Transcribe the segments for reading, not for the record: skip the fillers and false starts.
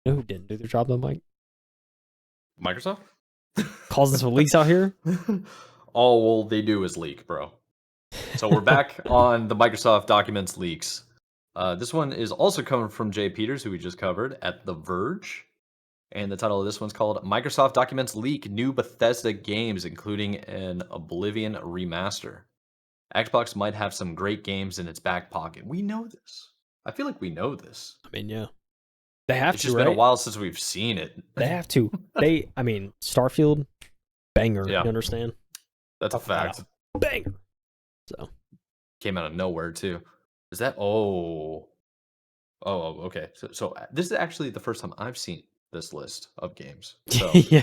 You know who didn't do their job though, Mike? Microsoft? Causing some leaks out here? All they do is leak, bro. So we're back on the Microsoft documents leaks. This one is also coming from Jay Peters, who we just covered at The Verge. And the title of this one's called Microsoft Documents Leak New Bethesda Games, including an Oblivion remaster. Xbox might have some great games in its back pocket. We know this. I feel like we know this. I mean, yeah. They have It's to, just right? been a while since we've seen it. They have to. Starfield, banger, Yeah. you understand? That's a fact. Banger. So. Came out of nowhere, too. Is that... Oh, okay. So this is actually the first time I've seen this list of games. So yeah.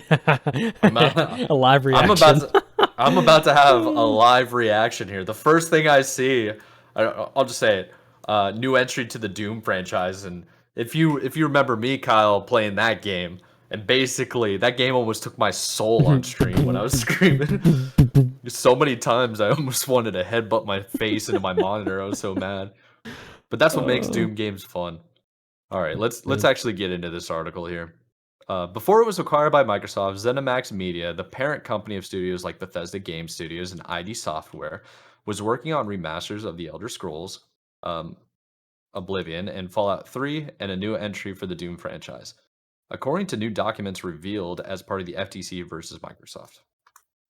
A live reaction. I'm about to have a live reaction here. The first thing I see, I'll just say it, new entry to the Doom franchise. And if you remember me, Kyle, playing that game, and basically that game almost took my soul on stream when I was screaming. So many times I almost wanted to headbutt my face into my monitor. I was so mad. But that's what makes Doom games fun. All right, let's actually get into this article here. Before it was acquired by Microsoft, ZeniMax Media, the parent company of studios like Bethesda Game Studios and ID Software, was working on remasters of The Elder Scrolls, Oblivion, and Fallout 3, and a new entry for the Doom franchise, according to new documents revealed as part of the FTC versus Microsoft.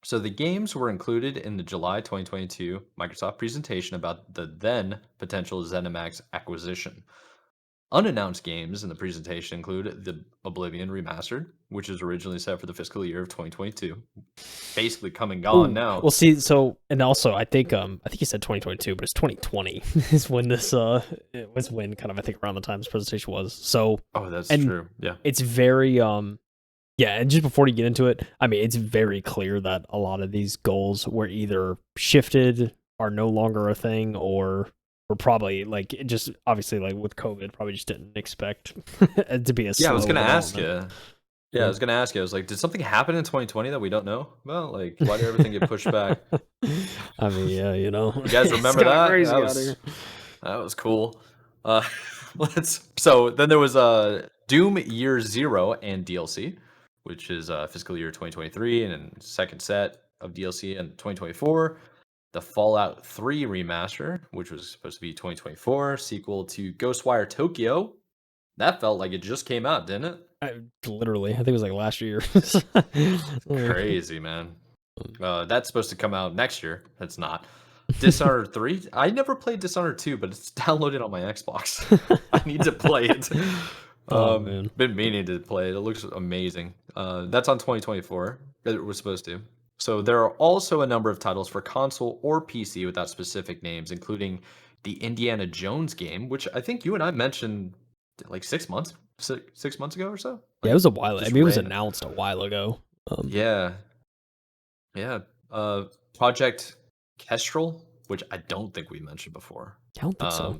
So the games were included in the July 2022 Microsoft presentation about the then potential ZeniMax acquisition. Unannounced games in the presentation include the Oblivion Remastered, which is originally set for the fiscal year of 2022. Basically come and gone now. Well, see, so, and also, I think you said 2022, but it's 2020 is when this, it was when kind of, I think around the time this presentation was. So. Oh, that's true. Yeah. It's very, yeah, and just before you get into it, I mean, it's very clear that a lot of these goals were either shifted, are no longer a thing, or were probably like just obviously like with COVID, probably just didn't expect it to be a Yeah, I was gonna ask development. you. Yeah, I was gonna ask you. I was like, did something happen in 2020 that we don't know about? Like, why did everything get pushed back? I mean, yeah, you know. You guys remember that? That was cool. So then there was Doom Year Zero and DLC, which is fiscal year 2023, and then second set of DLC in 2024. The Fallout 3 remaster, which was supposed to be 2024, sequel to Ghostwire Tokyo. That felt like it just came out, didn't it? Literally, I think it was like last year. Crazy, man. That's supposed to come out next year. It's not. Dishonored 3? I never played Dishonored 2, but it's downloaded on my Xbox. I need to play it. Man. Been meaning to play it. It looks amazing. That's on 2024. It was supposed to. So there are also a number of titles for console or PC without specific names, including the Indiana Jones game, which I think you and I mentioned like 6 months ago or so. Like, yeah, it was a while. I mean, it was announced a while ago. Yeah. Project Kestrel, which I don't think we mentioned before. I don't think so.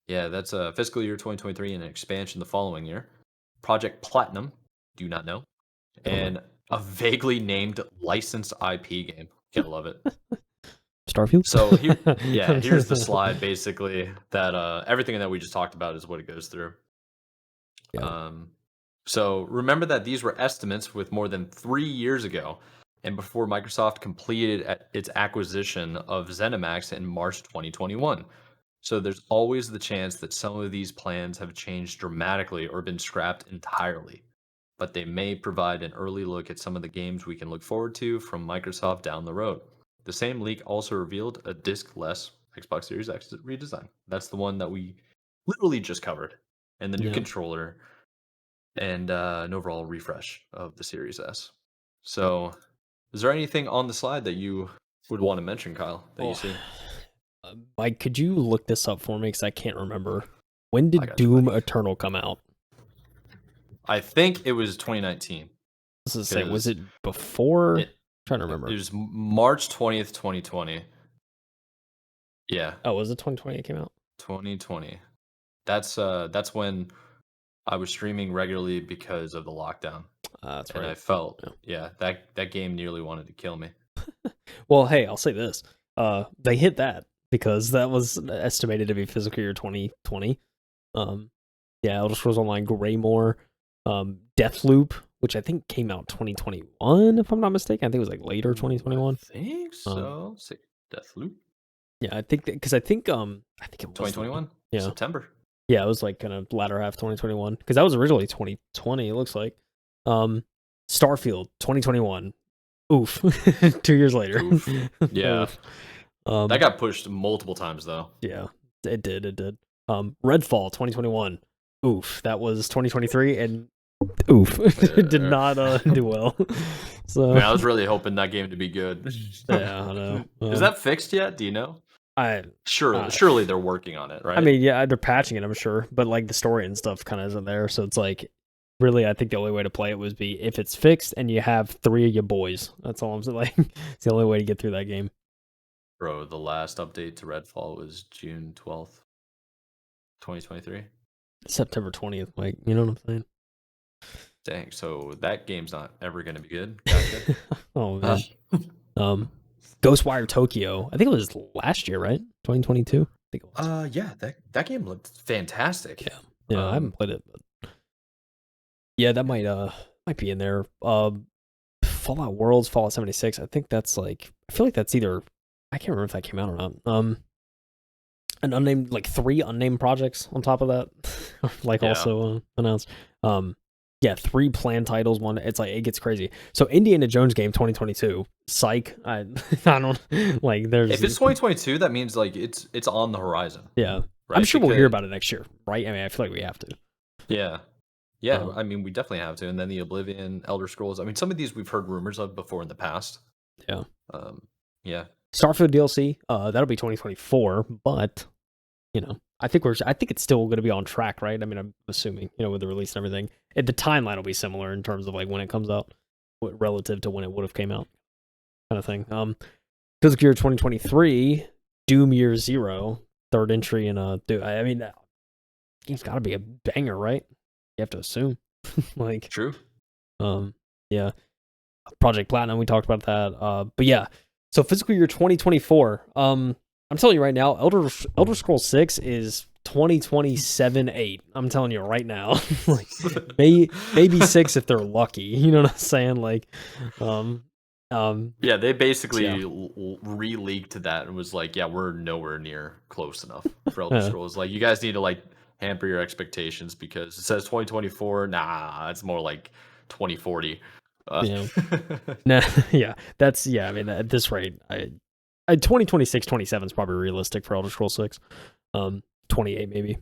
Yeah, that's a fiscal year 2023 and an expansion the following year. Project Platinum, do not know. And a vaguely named licensed IP game. Gotta love it. Starfield? So here's the slide basically that everything that we just talked about is what it goes through. Yeah. So remember that these were estimates with more than 3 years ago, and before Microsoft completed its acquisition of ZeniMax in March 2021. So there's always the chance that some of these plans have changed dramatically or been scrapped entirely. But they may provide an early look at some of the games we can look forward to from Microsoft down the road. The same leak also revealed a disc-less Xbox Series X redesign. That's the one that we literally just covered. And the new controller and an overall refresh of the Series S. So is there anything on the slide that you would want to mention, Kyle, that you see? Mike, could you look this up for me? Because I can't remember. When did Doom Eternal come out? I think it was 2019. Was it before? I'm trying to remember. It was March 20th, 2020. Yeah. Oh, was it 2020 it came out? 2020. That's when I was streaming regularly because of the lockdown. That's and right. I felt, that game nearly wanted to kill me. Well, hey, I'll say this. They hit that because that was estimated to be fiscal year 2020. Elder Scrolls Online Greymore Deathloop, which I think came out 2021, if I'm not mistaken. I think it was like later 2021. I think so. Deathloop. Yeah, I think because I think it was 2021. Yeah, September. Yeah, it was like kind of latter half 2021 because that was originally 2020. It looks like. Starfield 2021. Oof, 2 years later. Oof. Yeah. Oof. That got pushed multiple times though. Yeah, it did. Redfall 2021. Oof, that was 2023, and oof, it did not do well. So man, I was really hoping that game to be good. Yeah, I know. Is that fixed yet? Do you know? Surely they're working on it, right? I mean, yeah, they're patching it, I'm sure, but like the story and stuff kind of isn't there. So it's like, really, I think the only way to play it would be if it's fixed and you have 3 of your boys. That's all I'm saying. Like, it's the only way to get through that game. Bro, the last update to Redfall was June 12th, 2023. September 20th, Mike. You know what I'm saying? Dang, so that game's not ever going to be good. Gotcha. Oh, man. Ghostwire Tokyo. I think it was last year, right? 2022? I think it was. Yeah, that game looked fantastic. Yeah, I haven't played it, but yeah, that might be in there. Fallout Worlds, Fallout 76. I think that's like, I feel like that's either, I can't remember if that came out or not. An unnamed, like 3 unnamed projects on top of that, like also announced. Yeah, 3 planned titles. One, it's like it gets crazy. So Indiana Jones game 2022. Psych. I don't like. There's if it's 2022, that means like it's on the horizon. Yeah, right? I'm sure we'll hear about it next year, right? I mean, I feel like we have to. Yeah. I mean, we definitely have to. And then the Oblivion, Elder Scrolls. I mean, some of these we've heard rumors of before in the past. Yeah. Yeah. Starfield DLC. That'll be 2024, but I think it's still going to be on track, right? I mean, I'm assuming, with the release and everything. The timeline will be similar in terms of like when it comes out, relative to when it would have came out, kind of thing. Physical Year 2023, Doom Year Zero, 3rd entry in I mean, that game's got to be a banger, right? You have to assume, like true. Yeah, Project Platinum. We talked about that. But yeah, so Physical Year 2024. I'm telling you right now, Elder Scrolls 6 is 2027-8. I'm telling you right now. Like maybe 6 if they're lucky. You know what I'm saying? Like yeah, they basically re-leaked that and was like, yeah, we're nowhere near close enough for Elder Scrolls. Like, you guys need to like hamper your expectations because it says 2024. Nah, it's more like 2040. Yeah, I mean, at this rate, 2026, 27 is probably realistic for Elder Scrolls 6. 28 maybe.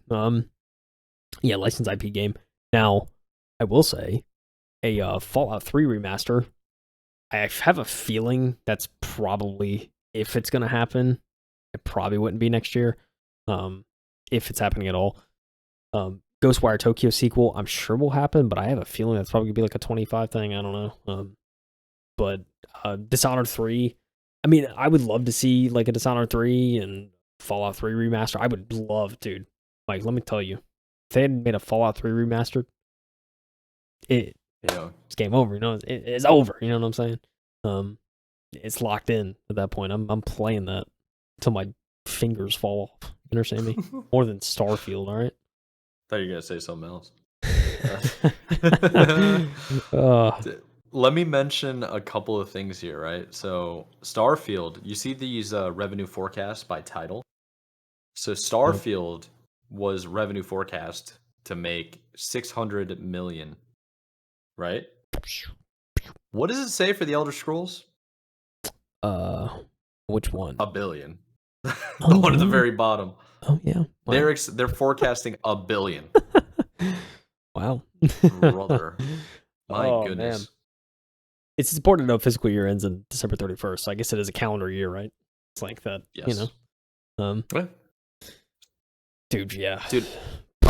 Yeah, licensed IP game. Now, I will say, a Fallout 3 remaster. I have a feeling that's probably, if it's gonna happen, it probably wouldn't be next year. If it's happening at all. Ghostwire Tokyo sequel, I'm sure will happen, but I have a feeling that's probably gonna be like a 25 thing. I don't know. But Dishonored 3. I mean, I would love to see like a Dishonored 3 and Fallout 3 remaster. I would love, dude. Like, let me tell you, if they had made a Fallout 3 remastered, it's game over. It's over. You know what I'm saying? It's locked in at that point. I'm playing that until my fingers fall off. You understand me? More than Starfield. All right. I thought you were gonna say something else. Let me mention a couple of things here, right? So Starfield, you see these revenue forecasts by title. So Starfield was revenue forecast to make 600 million, right? What does it say for the Elder Scrolls? Which one? $1 billion. The one at the very bottom. Oh yeah. Wow. They're forecasting $1 billion. Wow. Brother. My goodness. Man. It's important to know fiscal year ends on December 31st, so I guess it is a calendar year, right? It's like that, yes. Dude, yeah. Dude,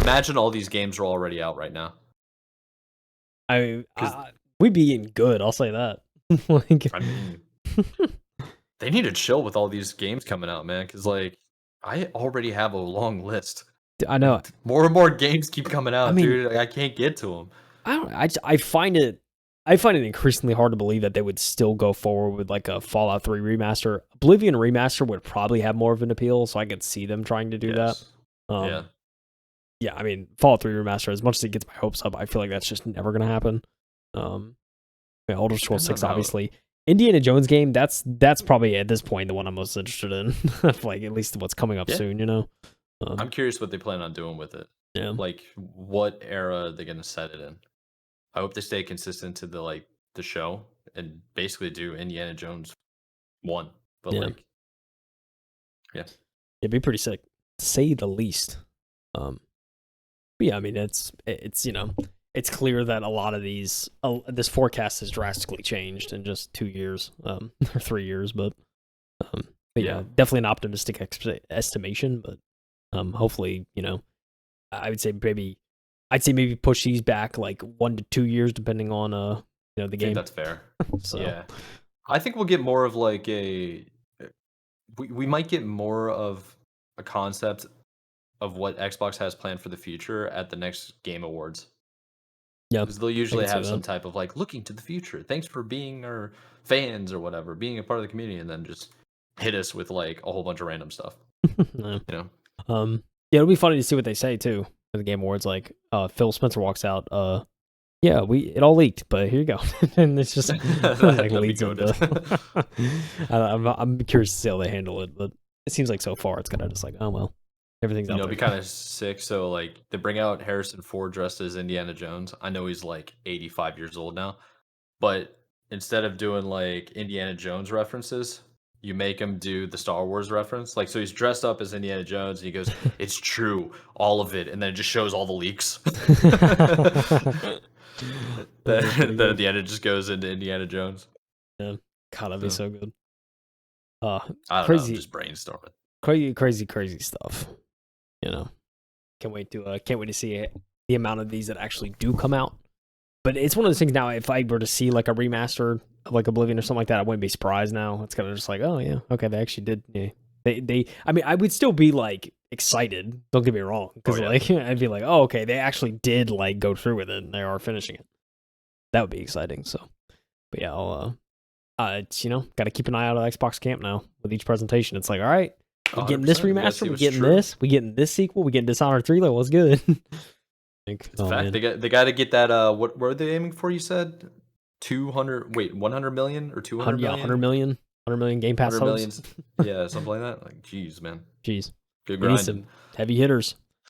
imagine all these games are already out right now. We'd be eating good, I'll say that. Like, I mean, they need to chill with all these games coming out, man, because like I already have a long list. I know. More and more games keep coming out, dude. Like, I can't get to them. I find it increasingly hard to believe that they would still go forward with like a Fallout 3 remaster. Oblivion remaster would probably have more of an appeal, so I could see them trying to do that. Yeah. yeah, I mean, Fallout 3 remaster, as much as it gets my hopes up, I feel like that's just never gonna happen. Yeah, Elder Scrolls Depends on 6, how. obviously. Indiana Jones game, that's probably at this point the one I'm most interested in. Like at least what's coming up Yeah, soon, you know. I'm curious what they plan on doing with it. Yeah, Like, what era they're gonna set it in. I hope they stay consistent to the show and basically do Indiana Jones 1. But yeah, yeah, it'd be pretty sick, to say the least. Um, but yeah, I mean, it's it's clear that a lot of these this forecast has drastically changed in just 2 years, or 3 years, um, but yeah. yeah, definitely an optimistic estimation. But hopefully, I'd say maybe push these back like 1 to 2 years, depending on the I think game. that's fair. So Yeah. I think we'll get more of like a we might get more of a concept of what Xbox has planned for the future at the next Game Awards. yeah, Because they'll I usually can see have that. some type of like looking to the future. Thanks for being our fans or whatever, being a part of the community, and then just hit us with like a whole bunch of random stuff. No. You know? Yeah, it'll be funny to see what they say too for the Game Awards. Like, Phil Spencer walks out. Yeah, it all leaked, but here you go, and it's just like That'd be leads goated. into. I'm curious to see how they handle it, but it seems like so far it's kind of just like, oh well, everything's You out know, there. it'd be kind of sick. So like they bring out Harrison Ford dressed as Indiana Jones. I know he's like 85 years old now, but instead of doing like Indiana Jones references, you make him do the Star Wars reference. Like, so he's dressed up as Indiana Jones and he goes, "It's true, all of it," and then it just shows all the leaks. That's pretty good. The end it just goes into Indiana Jones. Yeah, God, that'd be So so good. Uh, I don't know. I'm crazy, just brainstorming. crazy stuff. You know, can't wait to see it, the amount of these that actually do come out. But it's one of those things now. If I were to see like a remaster of like Oblivion or something like that, I wouldn't be surprised now. It's kind of just like, oh yeah, okay, they actually did. Yeah, they. I mean, I would still be like excited. Don't get me wrong, Oh because yeah. like I'd be like, oh okay, they actually did like go through with it and they are finishing it. That would be exciting. So, but yeah, it's got to keep an eye out of the Xbox camp now with each presentation. It's like, all right, we getting this 100%. We gotta remaster, see we what's getting true. this, we getting this sequel, we getting Dishonored 3. Like, what's good? Like, It's a oh fact. man, They got to get that. What were they aiming for? You said 200. Wait, 100 million or 200 100, yeah, 100 million? million, 100 million Game Pass 100 subs. millions. Yeah, something like that. Like, geez, man, Jeez. good They need grinding. some heavy hitters.